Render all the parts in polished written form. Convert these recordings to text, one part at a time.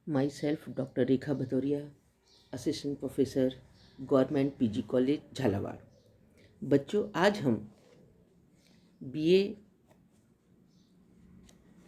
My self doctor Rekha Bhadauria, assistant professor, government PG college Jhalawar. बच्चों, आज हम बीए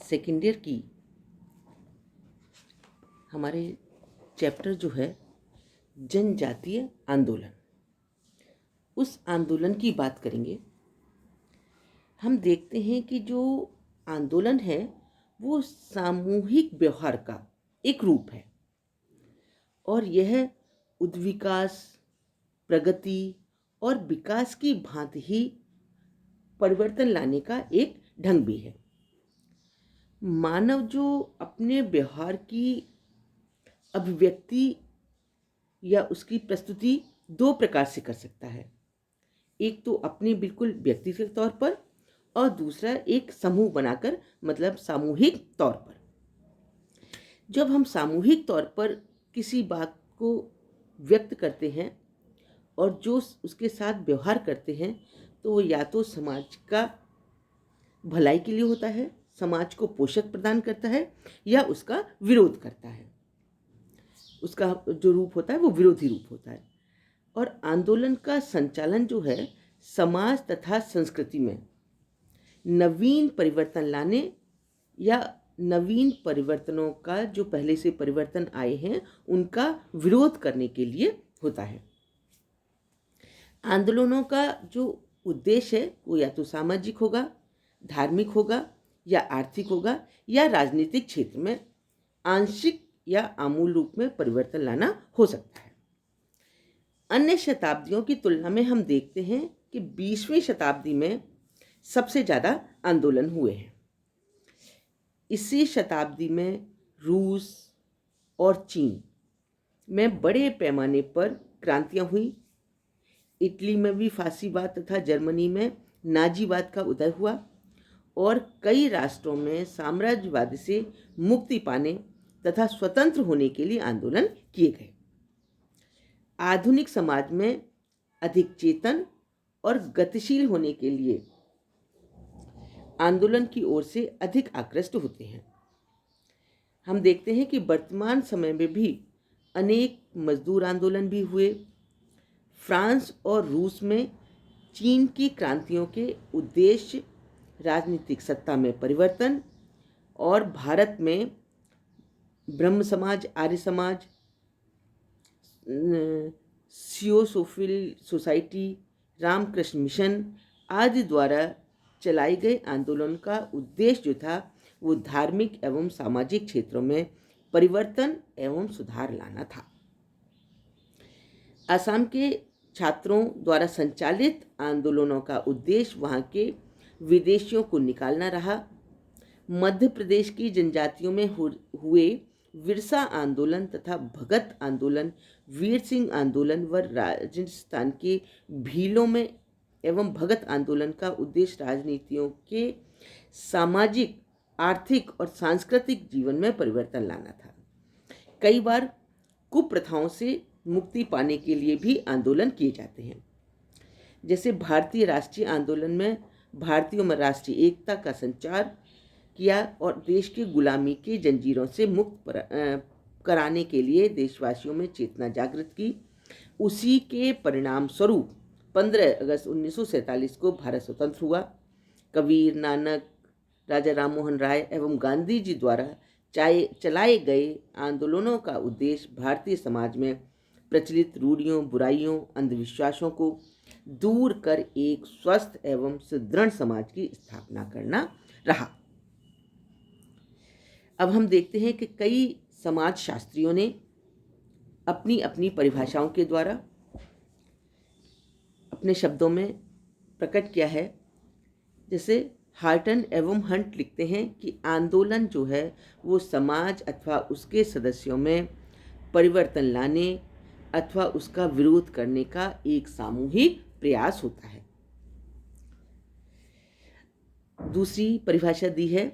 सेकेंड ईयर की हमारे चैप्टर जो है जनजातीय आंदोलन, उस आंदोलन की बात करेंगे। हम देखते हैं कि जो आंदोलन है वो सामूहिक व्यवहार का एक रूप है और यह उद्विकास, प्रगति और विकास की भांति ही परिवर्तन लाने का एक ढंग भी है। मानव जो अपने व्यवहार की अभिव्यक्ति या उसकी प्रस्तुति दो प्रकार से कर सकता है। एक तो अपने बिल्कुल व्यक्तिगत तौर पर और दूसरा एक समूह बनाकर, मतलब सामूहिक तौर पर। जब हम सामूहिक तौर पर किसी बात को व्यक्त करते हैं और जो उसके साथ व्यवहार करते हैं तो वो या तो समाज का भलाई के लिए होता है, समाज को पोषक प्रदान करता है, या उसका विरोध करता है। उसका जो रूप होता है वो विरोधी रूप होता है। और आंदोलन का संचालन जो है समाज तथा संस्कृति में नवीन परिवर्तन लाने या नवीन परिवर्तनों का जो पहले से परिवर्तन आए हैं उनका विरोध करने के लिए होता है। आंदोलनों का जो उद्देश्य है वो या तो सामाजिक होगा, धार्मिक होगा, या आर्थिक होगा, या राजनीतिक क्षेत्र में आंशिक या आमूल रूप में परिवर्तन लाना हो सकता है। अन्य शताब्दियों की तुलना में हम देखते हैं कि 20वीं शताब्दी में सबसे ज़्यादा आंदोलन हुए हैं। इसी शताब्दी में रूस और चीन में बड़े पैमाने पर क्रांतियां हुई। इटली में भी फासीवाद तथा जर्मनी में नाजीवाद का उदय हुआ और कई राष्ट्रों में साम्राज्यवाद से मुक्ति पाने तथा स्वतंत्र होने के लिए आंदोलन किए गए। आधुनिक समाज में अधिक चेतन और गतिशील होने के लिए आंदोलन की ओर से अधिक आकृष्ट होते हैं। हम देखते हैं कि वर्तमान समय में भी अनेक मजदूर आंदोलन भी हुए। फ्रांस और रूस में चीन की क्रांतियों के उद्देश्य राजनीतिक सत्ता में परिवर्तन और भारत में ब्रह्म समाज, आर्य समाज, थियोसोफिल सोसाइटी, रामकृष्ण मिशन आदि द्वारा चलाए गए आंदोलन का उद्देश्य जो था वो धार्मिक एवं सामाजिक क्षेत्रों में परिवर्तन एवं सुधार लाना था। असम के छात्रों द्वारा संचालित आंदोलनों का उद्देश्य वहाँ के विदेशियों को निकालना रहा। मध्य प्रदेश की जनजातियों में हुए विरसा आंदोलन तथा भगत आंदोलन, वीर सिंह आंदोलन व राजस्थान के भीलों में एवं भगत आंदोलन का उद्देश्य राजनीतियों के सामाजिक, आर्थिक और सांस्कृतिक जीवन में परिवर्तन लाना था। कई बार कुप्रथाओं से मुक्ति पाने के लिए भी आंदोलन किए जाते हैं। जैसे भारतीय राष्ट्रीय आंदोलन में भारतीयों में राष्ट्रीय एकता का संचार किया और देश की गुलामी की जंजीरों से मुक्त कराने के लिए देशवासियों में चेतना जागृत की। उसी के परिणाम स्वरूप 15 अगस्त 1947 को भारत स्वतंत्र हुआ। कबीर, नानक, राजा राम मोहन राय एवं गांधी जी द्वारा चलाए गए आंदोलनों का उद्देश्य भारतीय समाज में प्रचलित रूढ़ियों, बुराइयों, अंधविश्वासों को दूर कर एक स्वस्थ एवं सुदृढ़ समाज की स्थापना करना रहा। अब हम देखते हैं कि कई समाज शास्त्रियों ने अपनी अपनी परिभाषाओं के द्वारा अपने शब्दों में प्रकट किया है। जैसे हार्टन एवं हंट लिखते हैं कि आंदोलन जो है वो समाज अथवा उसके सदस्यों में परिवर्तन लाने अथवा उसका विरोध करने का एक सामूहिक प्रयास होता है। दूसरी परिभाषा दी है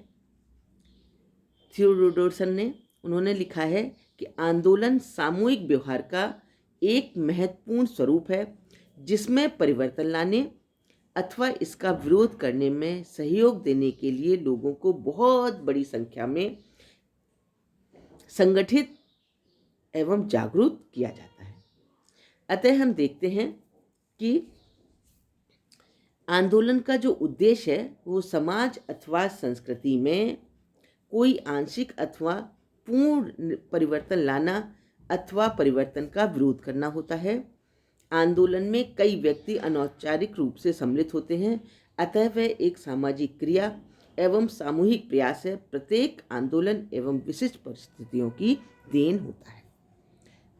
थियोडोरसन ने। उन्होंने लिखा है कि आंदोलन सामूहिक व्यवहार का एक महत्वपूर्ण स्वरूप है जिसमें परिवर्तन लाने अथवा इसका विरोध करने में सहयोग देने के लिए लोगों को बहुत बड़ी संख्या में संगठित एवं जागरूक किया जाता है। अतः हम देखते हैं कि आंदोलन का जो उद्देश्य है वो समाज अथवा संस्कृति में कोई आंशिक अथवा पूर्ण परिवर्तन लाना अथवा परिवर्तन का विरोध करना होता है। आंदोलन में कई व्यक्ति अनौपचारिक रूप से सम्मिलित होते हैं, अतः वह एक सामाजिक क्रिया एवं सामूहिक प्रयास है। प्रत्येक आंदोलन एवं विशिष्ट परिस्थितियों की देन होता है।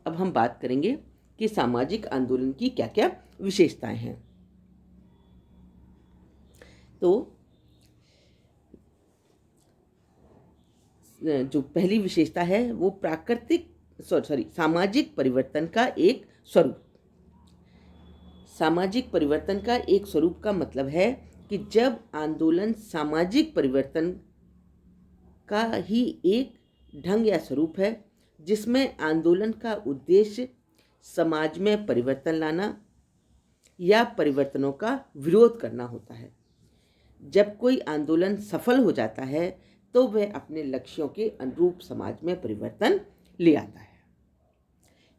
अब हम बात करेंगे कि सामाजिक आंदोलन की क्या क्या विशेषताएं हैं। तो जो पहली विशेषता है वो सामाजिक परिवर्तन का एक स्वरूप। सामाजिक परिवर्तन का एक स्वरूप का मतलब है कि जब आंदोलन सामाजिक परिवर्तन का ही एक ढंग या स्वरूप है, जिसमें आंदोलन का उद्देश्य समाज में परिवर्तन लाना या परिवर्तनों का विरोध करना होता है। जब कोई आंदोलन सफल हो जाता है तो वह अपने लक्ष्यों के अनुरूप समाज में परिवर्तन ले आता है।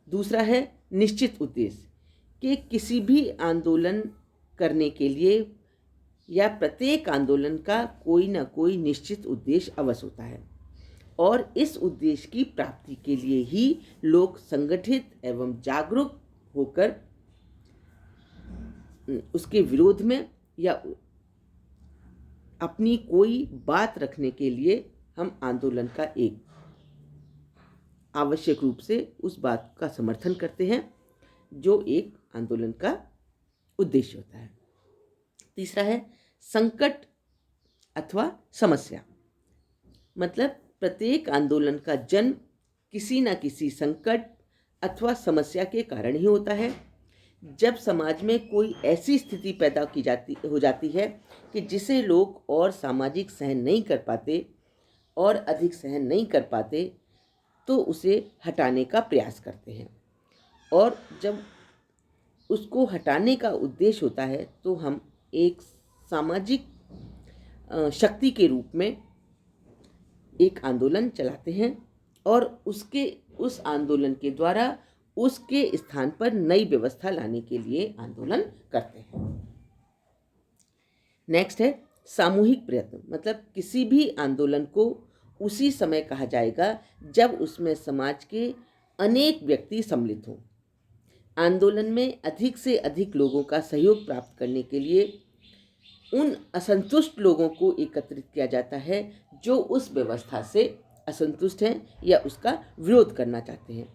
दूसरा है निश्चित उद्देश्य, कि किसी भी आंदोलन करने के लिए या प्रत्येक आंदोलन का कोई ना कोई निश्चित उद्देश्य अवश्य होता है और इस उद्देश्य की प्राप्ति के लिए ही लोग संगठित एवं जागरूक होकर उसके विरोध में या अपनी कोई बात रखने के लिए हम आंदोलन का एक आवश्यक रूप से उस बात का समर्थन करते हैं जो एक आंदोलन का उद्देश्य होता है। तीसरा है संकट अथवा समस्या, मतलब प्रत्येक आंदोलन का जन्म किसी न किसी संकट अथवा समस्या के कारण ही होता है। जब समाज में कोई ऐसी स्थिति पैदा हो जाती है कि जिसे लोग और सामाजिक सहन नहीं कर पाते और अधिक सहन नहीं कर पाते तो उसे हटाने का प्रयास करते हैं, और जब उसको हटाने का उद्देश्य होता है तो हम एक सामाजिक शक्ति के रूप में एक आंदोलन चलाते हैं और उस आंदोलन के द्वारा उसके स्थान पर नई व्यवस्था लाने के लिए आंदोलन करते हैं। नेक्स्ट है सामूहिक प्रयत्न, मतलब किसी भी आंदोलन को उसी समय कहा जाएगा जब उसमें समाज के अनेक व्यक्ति सम्मिलित हों। आंदोलन में अधिक से अधिक लोगों का सहयोग प्राप्त करने के लिए उन असंतुष्ट लोगों को एकत्रित किया जाता है जो उस व्यवस्था से असंतुष्ट हैं या उसका विरोध करना चाहते हैं।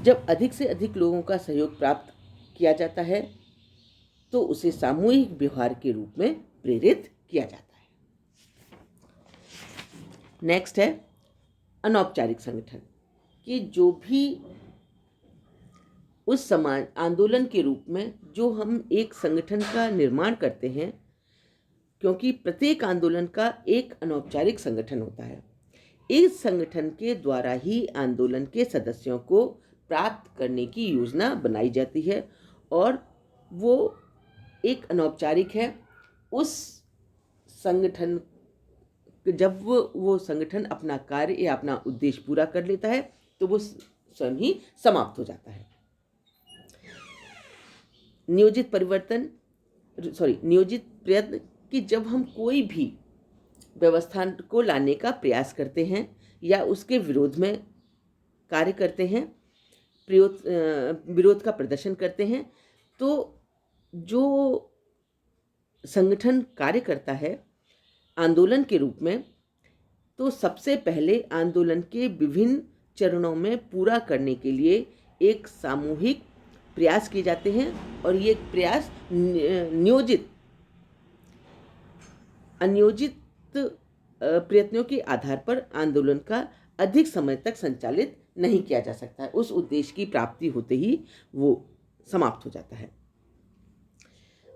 जब अधिक से अधिक लोगों का सहयोग प्राप्त किया जाता है तो उसे सामूहिक व्यवहार के रूप में प्रेरित किया जाता है। नेक्स्ट है अनौपचारिक संगठन, कि जो भी उस समाज आंदोलन के रूप में जो हम एक संगठन का निर्माण करते हैं, क्योंकि प्रत्येक आंदोलन का एक अनौपचारिक संगठन होता है। इस संगठन के द्वारा ही आंदोलन के सदस्यों को प्राप्त करने की योजना बनाई जाती है और वो एक अनौपचारिक है। उस संगठन जब वो संगठन अपना कार्य या अपना उद्देश्य पूरा कर लेता है तो वो स्वयं ही समाप्त हो जाता है। नियोजित प्रयत्न, कि जब हम कोई भी व्यवस्था को लाने का प्रयास करते हैं या उसके विरोध में कार्य करते हैं, विरोध का प्रदर्शन करते हैं, तो जो संगठन कार्य करता है आंदोलन के रूप में, तो सबसे पहले आंदोलन के विभिन्न चरणों में पूरा करने के लिए एक सामूहिक प्रयास किए जाते हैं और ये प्रयास अनियोजित प्रयत्नों के आधार पर आंदोलन का अधिक समय तक संचालित नहीं किया जा सकता है। उस उद्देश्य की प्राप्ति होते ही वो समाप्त हो जाता है।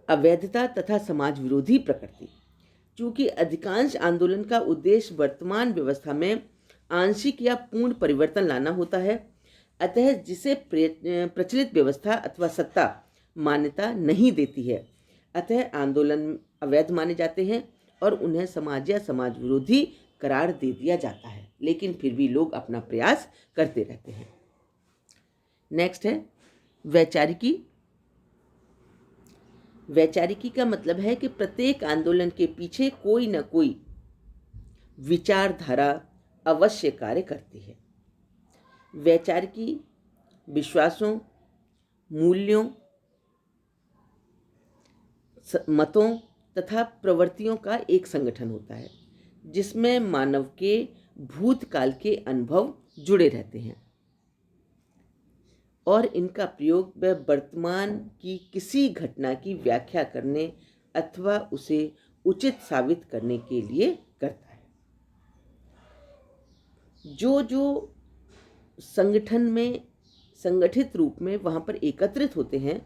अवैधता तथा समाज विरोधी प्रकृति, चूँकि अधिकांश आंदोलन का उद्देश्य वर्तमान व्यवस्था में आंशिक या पूर्ण परिवर्तन लाना होता है, अतः जिसे प्रचलित व्यवस्था अथवा सत्ता मान्यता नहीं देती है, अतः आंदोलन अवैध माने जाते हैं और उन्हें समाज या समाज विरोधी करार दे दिया जाता है। लेकिन फिर भी लोग अपना प्रयास करते रहते हैं। नेक्स्ट है वैचारिकी। वैचारिकी का मतलब है कि प्रत्येक आंदोलन के पीछे कोई न कोई विचारधारा अवश्य कार्य करती है। वैचारिकी विश्वासों, मूल्यों, मतों तथा प्रवृत्तियों का एक संगठन होता है जिसमें मानव के भूतकाल के अनुभव जुड़े रहते हैं और इनका प्रयोग वह वर्तमान की किसी घटना की व्याख्या करने अथवा उसे उचित साबित करने के लिए करता है। जो जो संगठन में संगठित रूप में वहाँ पर एकत्रित होते हैं,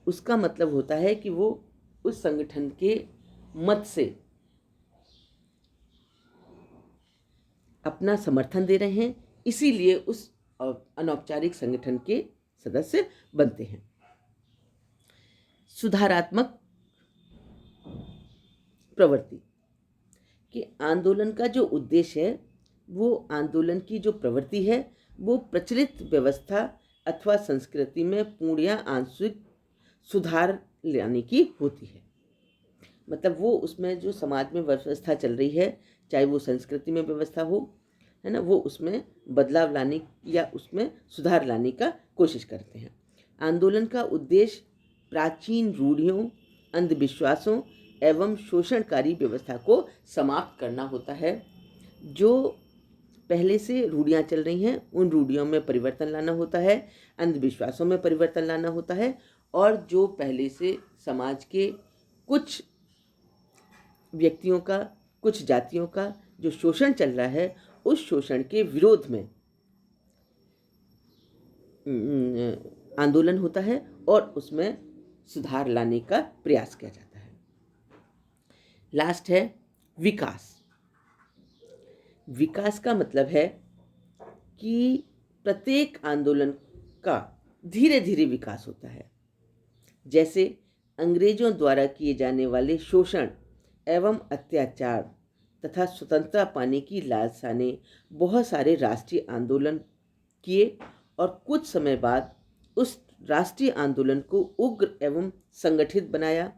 उसका मतलब होता है कि वो उस संगठन के मत से अपना समर्थन दे रहे हैं, इसीलिए उस अनौपचारिक संगठन के सदस्य बनते हैं। सुधारात्मक प्रवृत्ति कि आंदोलन का जो उद्देश्य है, वो आंदोलन की जो प्रवृत्ति है वो प्रचलित व्यवस्था अथवा संस्कृति में पूर्ण या आंशिक सुधार लाने की होती है। मतलब वो उसमें जो समाज में व्यवस्था चल रही है, चाहे वो संस्कृति में व्यवस्था हो, है ना, वो उसमें बदलाव लाने या उसमें सुधार लाने का कोशिश करते हैं। आंदोलन का उद्देश्य प्राचीन रूढ़ियों, अंधविश्वासों एवं शोषणकारी व्यवस्था को समाप्त करना होता है। जो पहले से रूढ़ियाँ चल रही हैं, उन रूढ़ियों में परिवर्तन लाना होता है, अंधविश्वासों में परिवर्तन लाना होता है, और जो पहले से समाज के कुछ व्यक्तियों का, कुछ जातियों का जो शोषण चल रहा है, उस शोषण के विरोध में आंदोलन होता है और उसमें सुधार लाने का प्रयास किया जाता है। लास्ट है विकास। विकास का मतलब है कि प्रत्येक आंदोलन का धीरे धीरे विकास होता है। जैसे अंग्रेजों द्वारा किए जाने वाले शोषण एवं अत्याचार तथा स्वतंत्रता पाने की लालसा ने बहुत सारे राष्ट्रीय आंदोलन किए और कुछ समय बाद उस राष्ट्रीय आंदोलन को उग्र एवं संगठित बनाया।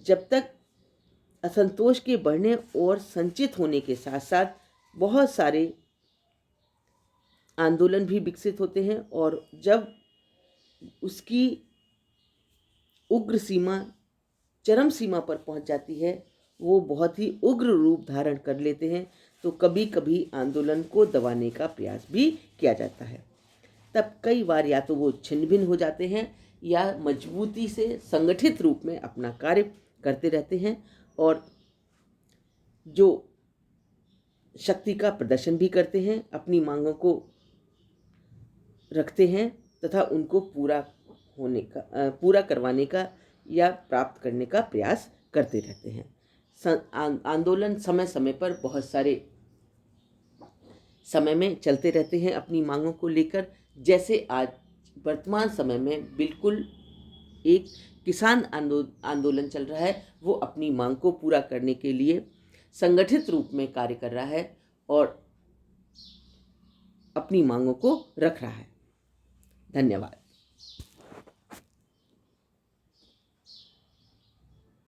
जब तक असंतोष के बढ़ने और संचित होने के साथ साथ बहुत सारे आंदोलन भी विकसित होते हैं, और जब उसकी उग्र सीमा चरम सीमा पर पहुंच जाती है, वो बहुत ही उग्र रूप धारण कर लेते हैं, तो कभी कभी आंदोलन को दबाने का प्रयास भी किया जाता है। तब कई बार या तो वो छिन्न भिन्न हो जाते हैं या मजबूती से संगठित रूप में अपना कार्य करते रहते हैं और जो शक्ति का प्रदर्शन भी करते हैं, अपनी मांगों को रखते हैं तथा उनको पूरा करवाने का या प्राप्त करने का प्रयास करते रहते हैं। आंदोलन समय समय पर बहुत सारे समय में चलते रहते हैं अपनी मांगों को लेकर। जैसे आज वर्तमान समय में बिल्कुल एक किसान आंदोलन चल रहा है, वो अपनी मांग को पूरा करने के लिए संगठित रूप में कार्य कर रहा है और अपनी मांगों को रख रहा है। धन्यवाद।